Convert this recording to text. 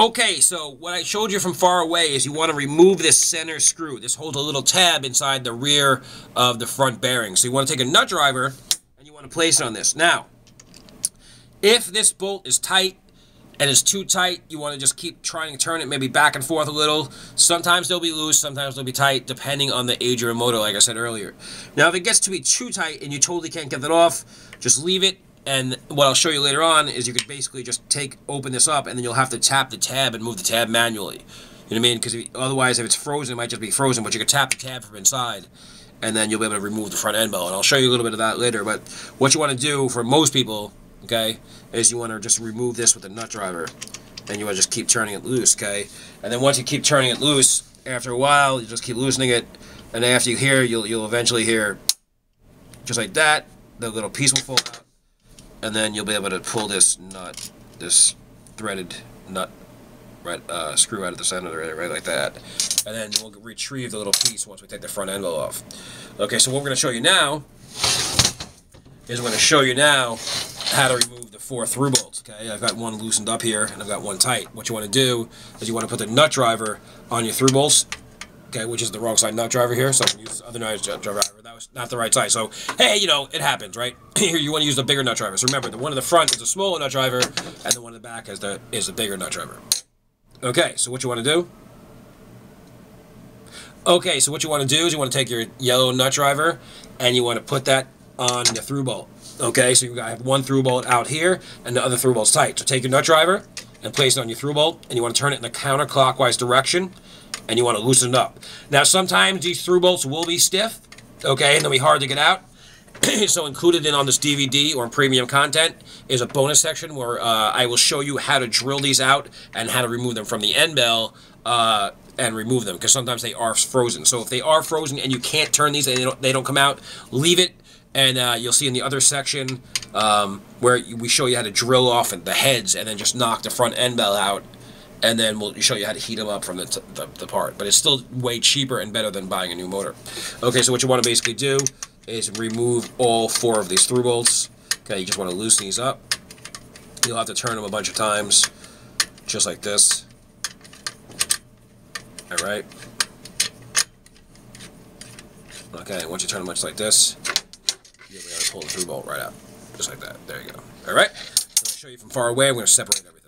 Okay, so what I showed you from far away is you want to remove this center screw. This holds a little tab inside the rear of the front bearing. So you want to take a nut driver and you want to place it on this. Now, if this bolt is tight and it's too tight, you want to just keep trying to turn it maybe back and forth a little. Sometimes they'll be loose, sometimes they'll be tight, depending on the age of your motor, like I said earlier. Now, if it gets to be too tight and you totally can't get that off, just leave it. And what I'll show you later on is you could basically just open this up, and then you'll have to tap the tab and move the tab manually. You know what I mean? Because otherwise, if it's frozen, it might just be frozen, but you can tap the tab from inside, and then you'll be able to remove the front end bell. And I'll show you a little bit of that later. But what you want to do for most people, okay, is you want to just remove this with a nut driver, and you want to just keep turning it loose, okay? And then once you keep turning it loose, after a while, you just keep loosening it, and after you hear, you'll eventually hear, just like that, the little piece will fall out. And then you'll be able to pull this nut, this threaded nut, right, screw out of the center, right like that. And then we'll retrieve the little piece once we take the front end bell off. Okay, so what we're going to show you now is we're going to show you now how to remove the 4 through bolts. Okay, I've got one loosened up here, and I've got one tight. What you want to do is you want to put the nut driver on your through bolts. Okay, which is the wrong side nut driver here, so I can use the other nut driver. That was not the right side. So, hey, you know, it happens, right? Here, you want to use the bigger nut driver. So remember, the one in the front is a smaller nut driver, and the one in the back is the bigger nut driver. Okay, so what you want to do? Okay, so what you want to do is you want to take your yellow nut driver, and you want to put that on the through bolt. Okay, so you have one through bolt out here, and the other through bolt's tight. So take your nut driver and place it on your through bolt, and you want to turn it in the counterclockwise direction, and you want to loosen it up. Now, sometimes these through bolts will be stiff, okay, and they'll be hard to get out. So included in on this DVD or in premium content is a bonus section where I will show you how to drill these out and how to remove them from the end bell and remove them, because sometimes they are frozen. So if they are frozen and you can't turn these and they don't come out, leave it, and you'll see in the other section where we show you how to drill off the heads and then just knock the front end bell out. And then we'll show you how to heat them up from the part. But it's still way cheaper and better than buying a new motor. Okay, so what you want to basically do is remove all 4 of these through bolts. Okay, you just want to loosen these up. You'll have to turn them a bunch of times, just like this. Alright. Okay, once you turn them much like this, you'll be able to pull the through bolt right out. Just like that. There you go. Alright? So I'm going to show you from far away. I'm going to separate everything.